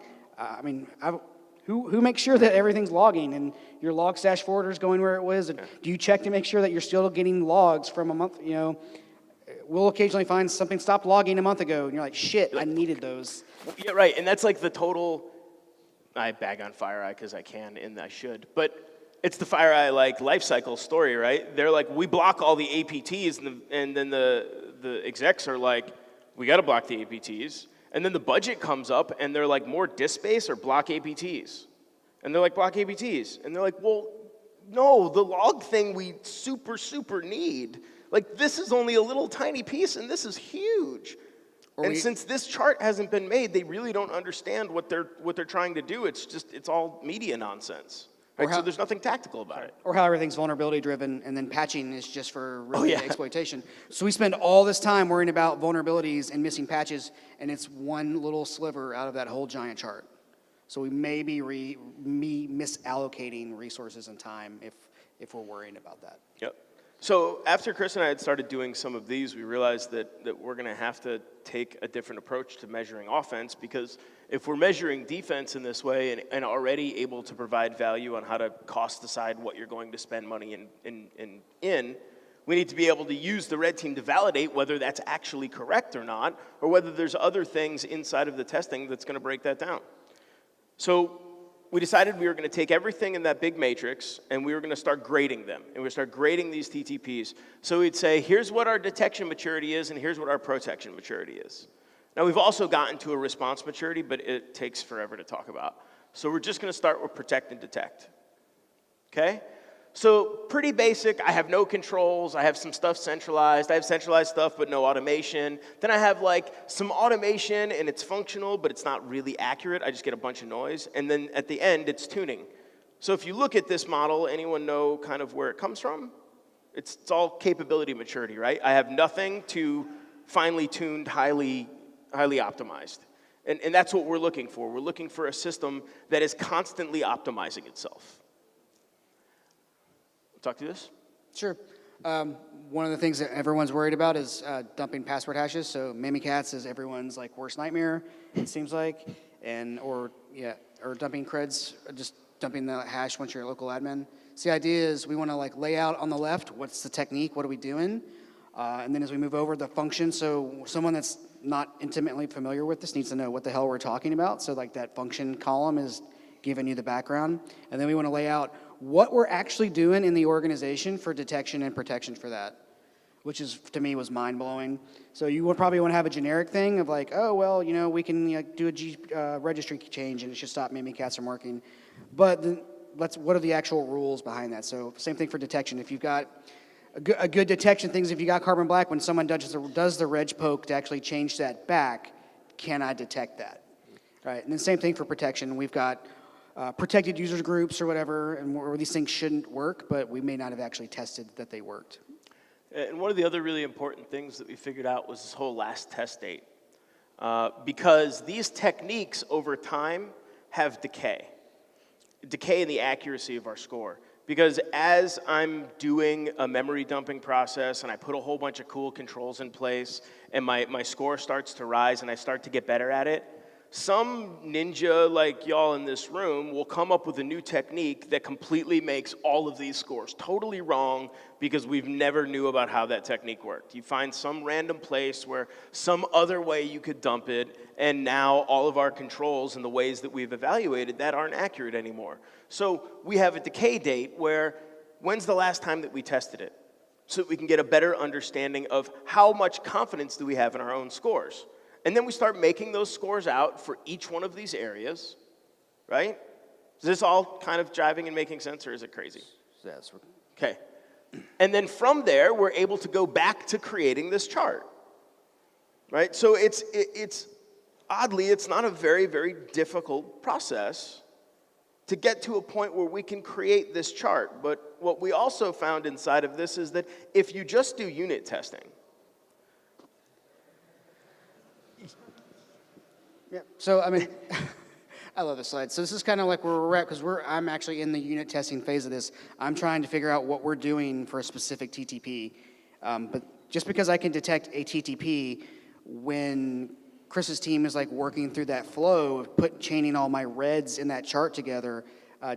Who makes sure that everything's logging and your log stash forwarder is going where it was? And do you check to make sure that you're still getting logs from a month? You know, we'll occasionally find something stopped logging a month ago, and you're like, shit, I needed those. Yeah, right. And that's like the total. I bag on FireEye because I can and I should, but it's the FireEye like life cycle story, right? They're like, we block all the APTs, and then the execs are like, we got to block the APTs. And then the budget comes up, and they're like, more disk space or block APTs? And they're like, block APTs. And they're like, well, no, the log thing we super, super need. Like, this is only a little tiny piece, and this is huge. Since this chart hasn't been made, they really don't understand what they're trying to do. It's all media nonsense. Right? So there's nothing tactical about it. Or how everything's vulnerability driven, and then patching is just for really exploitation. So we spend all this time worrying about vulnerabilities and missing patches, and it's one little sliver out of that whole giant chart. So we may be misallocating resources and time if we're worrying about that. Yep. So after Chris and I had started doing some of these, we realized that we're going to have to take a different approach to measuring offense, because if we're measuring defense in this way and already able to provide value on how to cost decide what you're going to spend money in, we need to be able to use the red team to validate whether that's actually correct or not, or whether there's other things inside of the testing that's going to break that down. So we decided we were going to take everything in that big matrix and we were going to start grading them. And we were going to start grading these TTPs. So we'd say, here's what our detection maturity is and here's what our protection maturity is. Now we've also gotten to a response maturity, but it takes forever to talk about. So we're just going to start with protect and detect. Okay? So pretty basic. I have no controls. I have some stuff centralized. I have centralized stuff, but no automation. Then I have like some automation, and it's functional, but it's not really accurate. I just get a bunch of noise. And then at the end, it's tuning. So if you look at this model, anyone know kind of where it comes from? It's all capability maturity, right? I have nothing to finely tuned, highly optimized. And that's what we're looking for. We're looking for a system that is constantly optimizing itself. Talk to this? Sure. One of the things that everyone's worried about is dumping password hashes. So Mimikatz is everyone's like worst nightmare, it seems like, or dumping creds, just dumping the hash once you're a local admin. So the idea is we want to like lay out on the left what's the technique, what are we doing, and then as we move over the function. So someone that's not intimately familiar with this needs to know what the hell we're talking about. So like that function column is giving you the background, and then we want to lay out what we're actually doing in the organization for detection and protection for that, which is, to me, was mind-blowing. So you would probably want to have a generic thing of like, oh, well, you know, we can do a registry change and it should stop Mimikatz from working. But what are the actual rules behind that? So same thing for detection. If you've got a good detection things, if you got carbon black, when someone does the reg poke to actually change that back, can I detect that? Right, and then same thing for protection. We've got protected users groups or whatever, and where these things shouldn't work, but we may not have actually tested that they worked. And one of the other really important things that we figured out was this whole last test date. Because these techniques over time have decay in the accuracy of our score. Because as I'm doing a memory dumping process and I put a whole bunch of cool controls in place and my score starts to rise and I start to get better at it, some ninja like y'all in this room will come up with a new technique that completely makes all of these scores totally wrong because we've never knew about how that technique worked. You find some random place where some other way you could dump it, and now all of our controls and the ways that we've evaluated that aren't accurate anymore. So we have a decay date where, when's the last time that we tested it? so that we can get a better understanding of how much confidence do we have in our own scores. And then we start making those scores out for each one of these areas, right? Is this all kind of jiving and making sense, or is it crazy? Yes. Okay. And then from there, we're able to go back to creating this chart, right? So it's oddly, it's not a very, very difficult process to get to a point where we can create this chart. But what we also found inside of this is that if you just do unit testing. Yeah. So, I mean, I love this slide. So this is kind of like where we're at, because I'm actually in the unit testing phase of this. I'm trying to figure out what we're doing for a specific TTP. But just because I can detect a TTP, when Chris's team is like working through that flow of chaining all my reds in that chart together,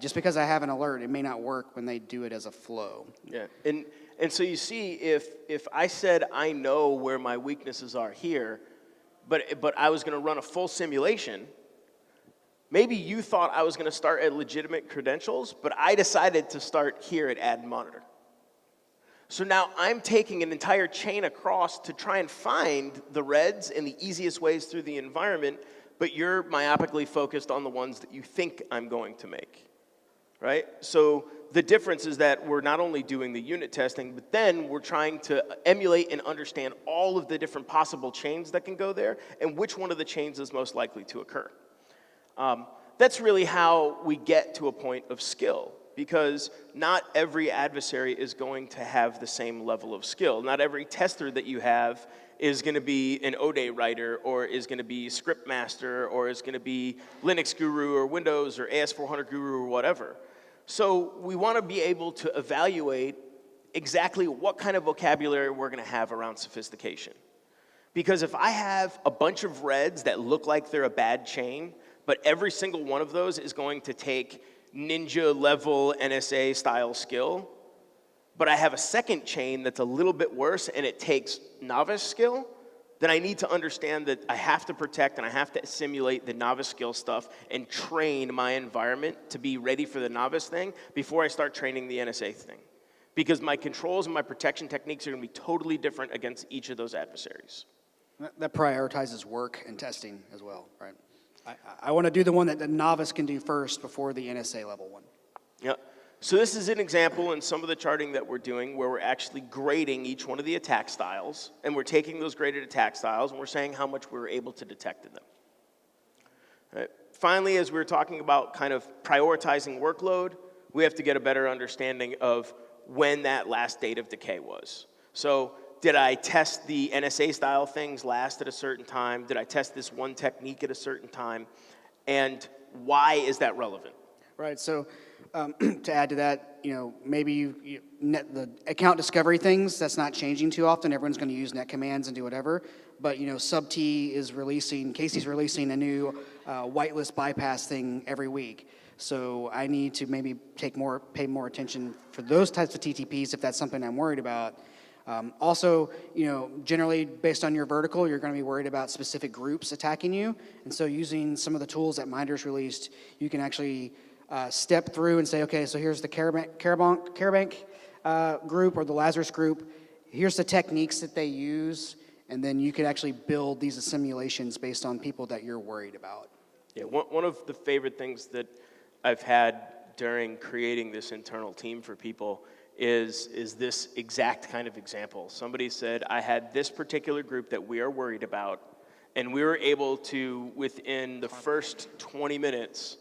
just because I have an alert, it may not work when they do it as a flow. Yeah, and so you see, if I said I know where my weaknesses are here, but I was going to run a full simulation, maybe you thought I was going to start at legitimate credentials, but I decided to start here at add monitor. So now I'm taking an entire chain across to try and find the reds in the easiest ways through the environment, but you're myopically focused on the ones that you think I'm going to make, right? So the difference is that we're not only doing the unit testing, but then we're trying to emulate and understand all of the different possible chains that can go there and which one of the chains is most likely to occur. That's really how we get to a point of skill, because not every adversary is going to have the same level of skill. Not every tester that you have is going to be an ODE writer, or is going to be script master, or is going to be Linux guru, or Windows, or AS400 guru, or whatever. So we want to be able to evaluate exactly what kind of vocabulary we're going to have around sophistication. Because if I have a bunch of reds that look like they're a bad chain, but every single one of those is going to take ninja level NSA style skill, but I have a second chain that's a little bit worse and it takes novice skill, then I need to understand that I have to protect and I have to simulate the novice skill stuff and train my environment to be ready for the novice thing before I start training the NSA thing. Because my controls and my protection techniques are going to be totally different against each of those adversaries. That prioritizes work and testing as well, right? I want to do the one that the novice can do first before the NSA level one. Yeah. So this is an example in some of the charting that we're doing where we're actually grading each one of the attack styles, and we're taking those graded attack styles and we're saying how much we were able to detect in them. Right. Finally, as we were talking about kind of prioritizing workload, we have to get a better understanding of when that last date of decay was. So did I test the NSA style things last at a certain time? Did I test this one technique at a certain time? And why is that relevant? Right, so to add to that, maybe the account discovery things, that's not changing too often. Everyone's going to use net commands and do whatever. But, Sub-T is Casey's releasing a new whitelist bypass thing every week. So I need to maybe pay more attention for those types of TTPs if that's something I'm worried about. Also, generally based on your vertical, you're going to be worried about specific groups attacking you. And so using some of the tools that Minder's released, you can actually step through and say, okay, so here's the Carabank group or the Lazarus group. Here's the techniques that they use. And then you could actually build these simulations based on people that you're worried about. Yeah, one of the favorite things that I've had during creating this internal team for people is this exact kind of example. Somebody said, I had this particular group that we are worried about, and we were able to, within the first 20 minutes,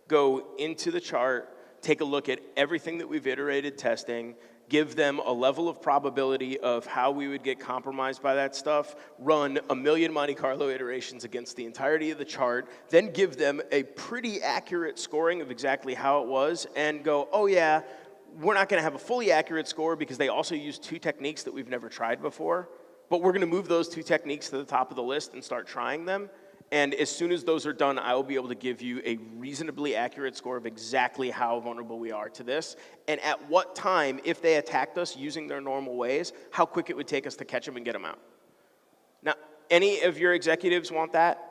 go into the chart, take a look at everything that we've iterated testing, give them a level of probability of how we would get compromised by that stuff, run a million Monte Carlo iterations against the entirety of the chart, then give them a pretty accurate scoring of exactly how it was, and go, oh yeah, we're not going to have a fully accurate score because they also use two techniques that we've never tried before, but we're going to move those two techniques to the top of the list and start trying them. And as soon as those are done, I will be able to give you a reasonably accurate score of exactly how vulnerable we are to this, and at what time, if they attacked us using their normal ways, how quick it would take us to catch them and get them out. Now, any of your executives want that?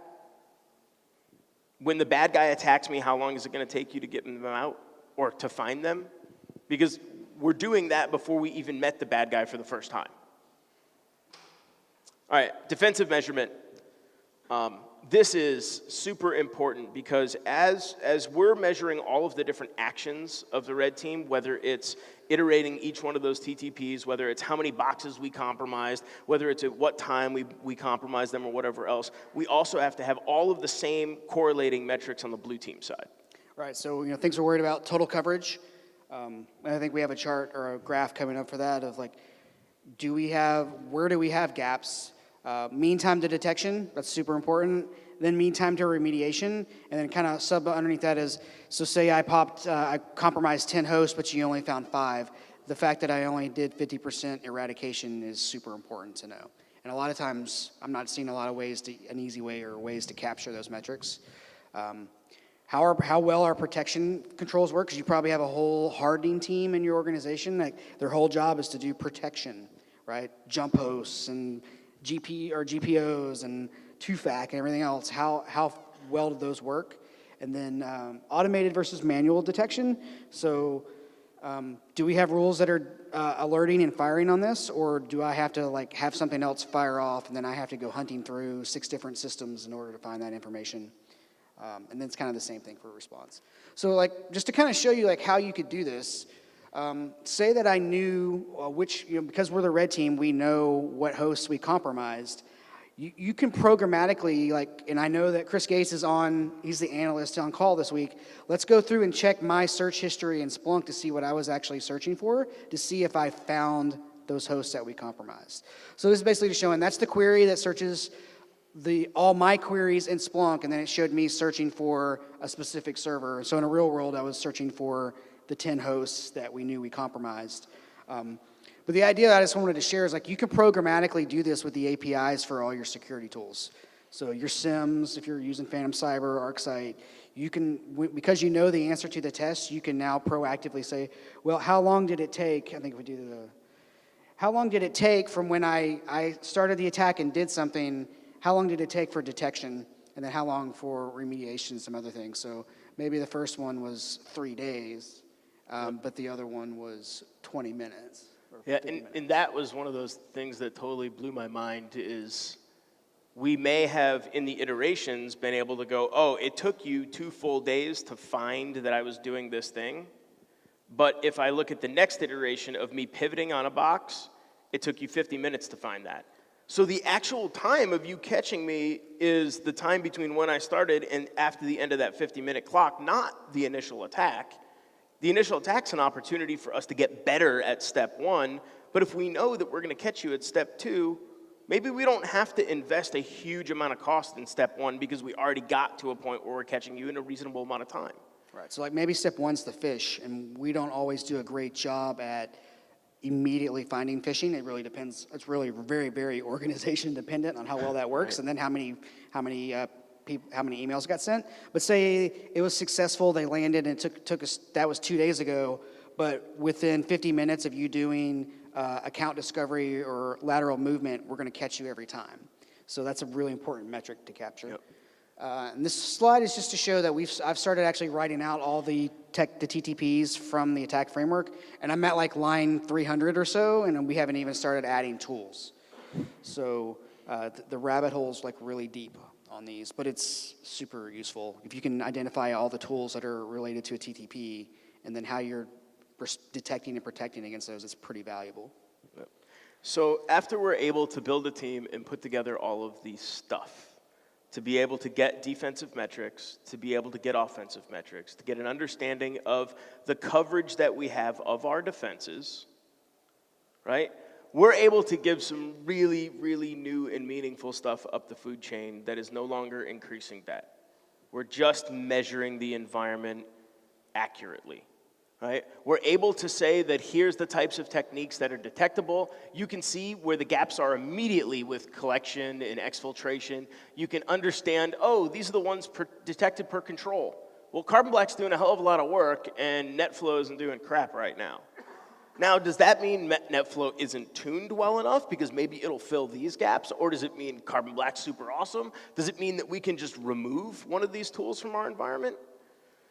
When the bad guy attacks me, how long is it going to take you to get them out or to find them? Because we're doing that before we even met the bad guy for the first time. All right, defensive measurement. This is super important because as we're measuring all of the different actions of the red team, whether it's iterating each one of those TTPs, whether it's how many boxes we compromised, whether it's at what time we compromised them or whatever else, we also have to have all of the same correlating metrics on the blue team side. Right, so things we're worried about, total coverage. And I think we have a chart or a graph coming up for that of like, where do we have gaps? Mean time to detection, that's super important. Then mean time to remediation, and then kind of sub underneath that is, so say I compromised 10 hosts, but you only found 5. The fact that I only did 50% eradication is super important to know. And a lot of times, I'm not seeing a lot of an easy way or ways to capture those metrics. How well our protection controls work, because you probably have a whole hardening team in your organization. Like their whole job is to do protection, right? Jump hosts and GPOs and 2FAC and everything else. How well do those work? And then automated versus manual detection. So do we have rules that are alerting and firing on this, or do I have to have something else fire off and then I have to go hunting through 6 different systems in order to find that information? And then it's kind of the same thing for response. So just to kind of show you how you could do this, say that I knew because we're the red team, we know what hosts we compromised. You can programmatically, and I know that Chris Gates he's the analyst on call this week. Let's go through and check my search history in Splunk to see what I was actually searching for, to see if I found those hosts that we compromised. So this is basically just showing that's the query that searches all my queries in Splunk, and then it showed me searching for a specific server. So in a real world, I was searching for the 10 hosts that we knew we compromised. But the idea that I just wanted to share is you can programmatically do this with the APIs for all your security tools. So your SIMs, if you're using Phantom Cyber, ArcSight, you can, because you know the answer to the test, you can now proactively say, well, how long did it take? I think if we do how long did it take from when I started the attack and did something, how long did it take for detection? And then how long for remediation and some other things. So maybe the first one was 3 days, but the other one was 20 minutes. Yeah, and that was one of those things that totally blew my mind is we may have, in the iterations, been able to go, oh, it took you 2 full days to find that I was doing this thing. But if I look at the next iteration of me pivoting on a box, it took you 50 minutes to find that. So the actual time of you catching me is the time between when I started and after the end of that 50-minute clock, not the initial attack. The initial attack's an opportunity for us to get better at step 1, but if we know that we're going to catch you at step 2, maybe we don't have to invest a huge amount of cost in step 1 because we already got to a point where we're catching you in a reasonable amount of time. Right, so maybe step 1's the fish, and we don't always do a great job at immediately finding phishing. It really depends. It's really very, very organization dependent on how well that works, right. And then how many emails got sent. But say it was successful, they landed, and it took us, that was 2 days ago, but within 50 minutes of you doing account discovery or lateral movement, we're going to catch you every time. So that's a really important metric to capture. Yep. And this slide is just to show that I've started actually writing out all the TTPs from the attack framework, and I'm at line 300 or so, and we haven't even started adding tools. So the rabbit hole's really deep on these, but it's super useful. If you can identify all the tools that are related to a TTP, and then how you're detecting and protecting against those, it's pretty valuable. So after we're able to build a team and put together all of these stuff, to be able to get defensive metrics, to be able to get offensive metrics, to get an understanding of the coverage that we have of our defenses, right? We're able to give some really, really new and meaningful stuff up the food chain that is no longer increasing bet. We're just measuring the environment accurately, right? We're able to say that here's the types of techniques that are detectable. You can see where the gaps are immediately with collection and exfiltration. You can understand, oh, these are the ones detected per control. Well, Carbon Black's doing a hell of a lot of work, and NetFlow isn't doing crap right now. Now, does that mean NetFlow isn't tuned well enough because maybe it'll fill these gaps? Or does it mean Carbon Black's super awesome? Does it mean that we can just remove one of these tools from our environment?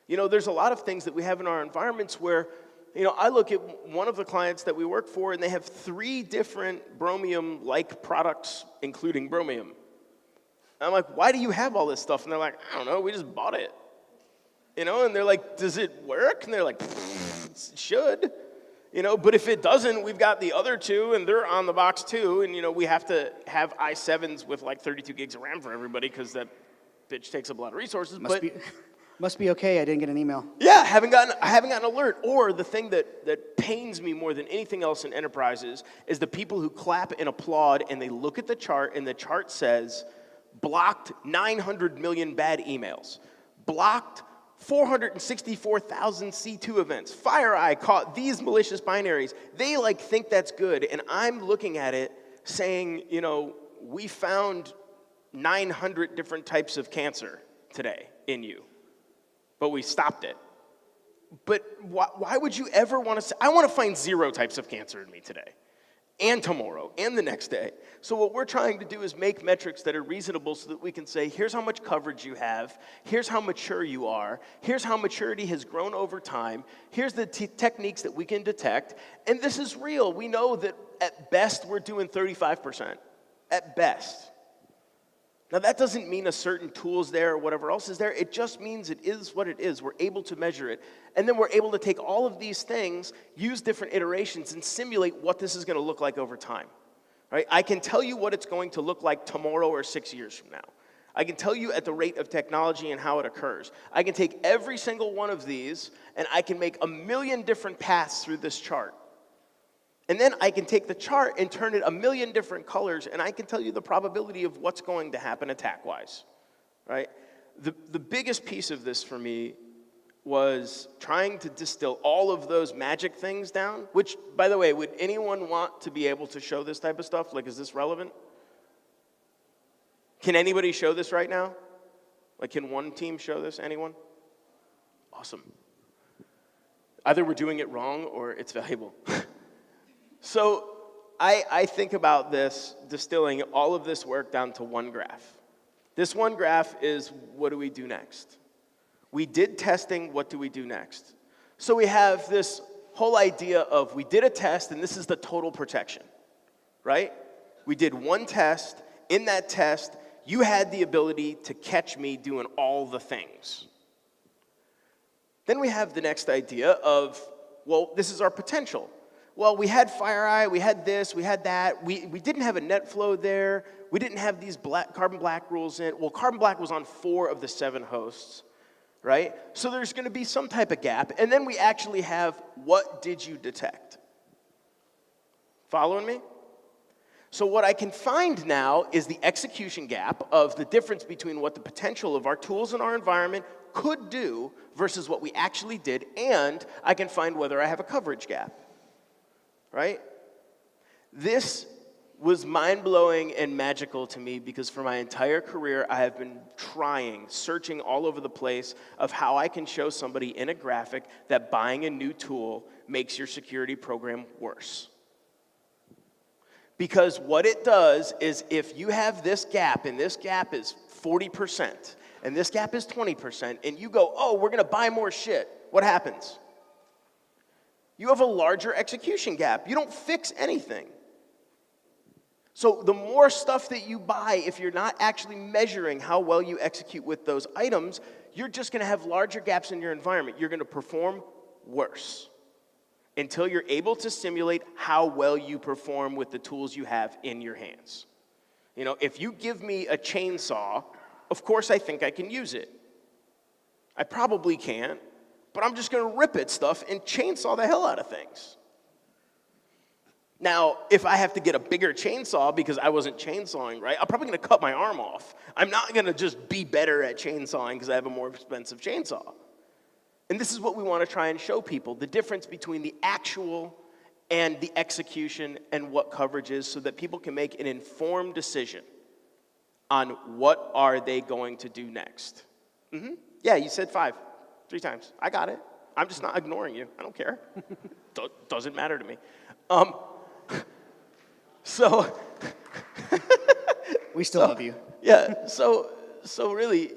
You know, there's a lot of things that we have in our environments where I look at one of the clients that we work for, and they have 3 different bromium-like products, including bromium. And I'm like, why do you have all this stuff? And they're like, I don't know, we just bought it. And they're like, does it work? And they're like, it should. But if it doesn't, we've got the other 2, and they're on the box too. And, we have to have i7s with like 32 gigs of RAM for everybody because that bitch takes up a lot of resources. Must be okay. I didn't get an email. Yeah, I haven't gotten an alert. Or the thing that pains me more than anything else in enterprises is the people who clap and applaud, and they look at the chart, and the chart says, blocked 900 million bad emails, blocked 464,000 C2 events. FireEye caught these malicious binaries. They think that's good, and I'm looking at it saying, we found 900 different types of cancer today in you, but we stopped it. But why would you ever want to say, I want to find 0 types of cancer in me today, and tomorrow, and the next day. So what we're trying to do is make metrics that are reasonable so that we can say, here's how much coverage you have, here's how mature you are, here's how maturity has grown over time, here's the techniques that we can detect, and this is real. We know that at best we're doing 35%, at best. Now that doesn't mean a certain tool's there or whatever else is there, it just means it is what it is. We're able to measure it, and then we're able to take all of these things, use different iterations, and simulate what this is going to look like over time. Right? I can tell you what it's going to look like tomorrow or 6 years from now. I can tell you at the rate of technology and how it occurs. I can take every single one of these, and I can make 1 million different paths through this chart. And then I can take the chart and turn it 1 million different colors, and I can tell you the probability of what's going to happen attack-wise, right? The biggest piece of this for me was trying to distill all of those magic things down, which, by the way, would anyone want to be able to show this type of stuff? Is this relevant? Can anybody show this right now? Can one team show this? Anyone? Awesome. Either we're doing it wrong or it's valuable. So I think about this, distilling all of this work down to one graph. This one graph is, what do we do next? We did testing, what do we do next? So we have this whole idea of, we did a test, and this is the total protection, right? We did one test. In that test, you had the ability to catch me doing all the things. Then we have the next idea of, well, this is our potential. Well, we had FireEye, we had this, we had that. We didn't have a NetFlow there. We didn't have these Carbon Black rules in. Well, Carbon Black was on 4 of the 7 hosts, right? So there's going to be some type of gap. And then we actually have, what did you detect? Following me? So what I can find now is the execution gap of the difference between what the potential of our tools in our environment could do versus what we actually did, and I can find whether I have a coverage gap. Right? This was mind-blowing and magical to me because for my entire career, I have been searching all over the place of how I can show somebody in a graphic that buying a new tool makes your security program worse. Because what it does is if you have this gap, and this gap is 40%, and this gap is 20%, and you go, oh, we're going to buy more shit, what happens? You have a larger execution gap. You don't fix anything. So the more stuff that you buy, if you're not actually measuring how well you execute with those items, you're just going to have larger gaps in your environment. You're going to perform worse until you're able to simulate how well you perform with the tools you have in your hands. If you give me a chainsaw, of course I think I can use it. I probably can't. But I'm just going to rip at stuff and chainsaw the hell out of things. Now, if I have to get a bigger chainsaw because I wasn't chainsawing right, I'm probably going to cut my arm off. I'm not going to just be better at chainsawing because I have a more expensive chainsaw. And this is what we want to try and show people, the difference between the actual and the execution and what coverage is so that people can make an informed decision on what are they going to do next. Yeah, you said 5. 3 times. I got it. I'm just not ignoring you. I don't care. Doesn't matter to me. So we still love you. Yeah. So So really,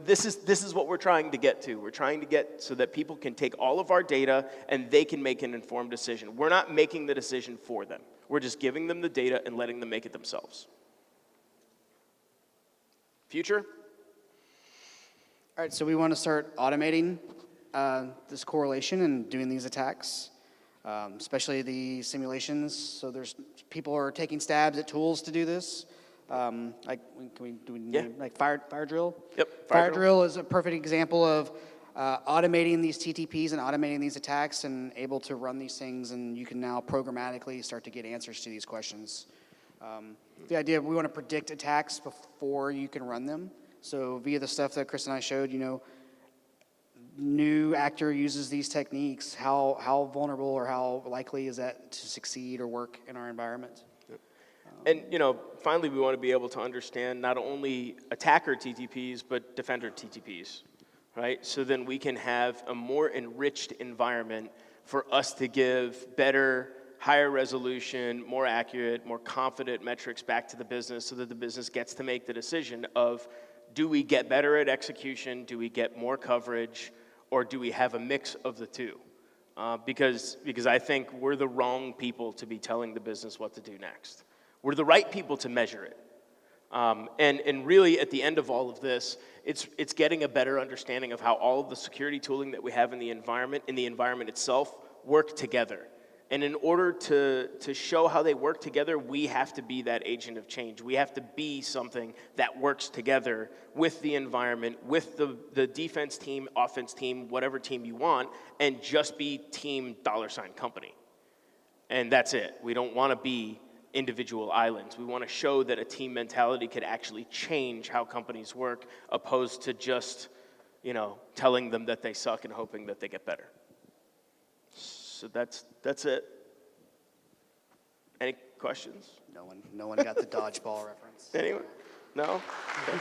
this is what we're trying to get to. We're trying to get so that people can take all of our data and they can make an informed decision. We're not making the decision for them. We're just giving them the data and letting them make it themselves. Future? All right, so we want to start automating this correlation and doing these attacks, especially the simulations. So people are taking stabs at tools to do this. Like, like fire drill? Yep. Fire drill is a perfect example of automating these TTPs and automating these attacks and able to run these things, and you can now programmatically start to get answers to these questions. The idea, we want to predict attacks before you can run them. So via the stuff that Chris and I showed, new actor uses these techniques, how vulnerable or how likely is that to succeed or work in our environment? And, finally, we want to be able to understand not only attacker TTPs, but defender TTPs, right? So then we can have a more enriched environment for us to give better, higher resolution, more accurate, more confident metrics back to the business so that the business gets to make the decision of, do we get better at execution, do we get more coverage, or do we have a mix of the two? Because I think we're the wrong people to be telling the business what to do next. We're the right people to measure it. And really, at the end of all of this, it's getting a better understanding of how all of the security tooling that we have in the environment itself, work together. And in order to show how they work together, we have to be that agent of change. We have to be something that works together with the environment, with the defense team, offense team, whatever team you want, and just be team $company. And that's it. We don't want to be individual islands. We want to show that a team mentality could actually change how companies work, opposed to just, telling them that they suck and hoping that they get better. So that's it. Any questions? No one got the dodgeball reference. Anyone? No? Okay.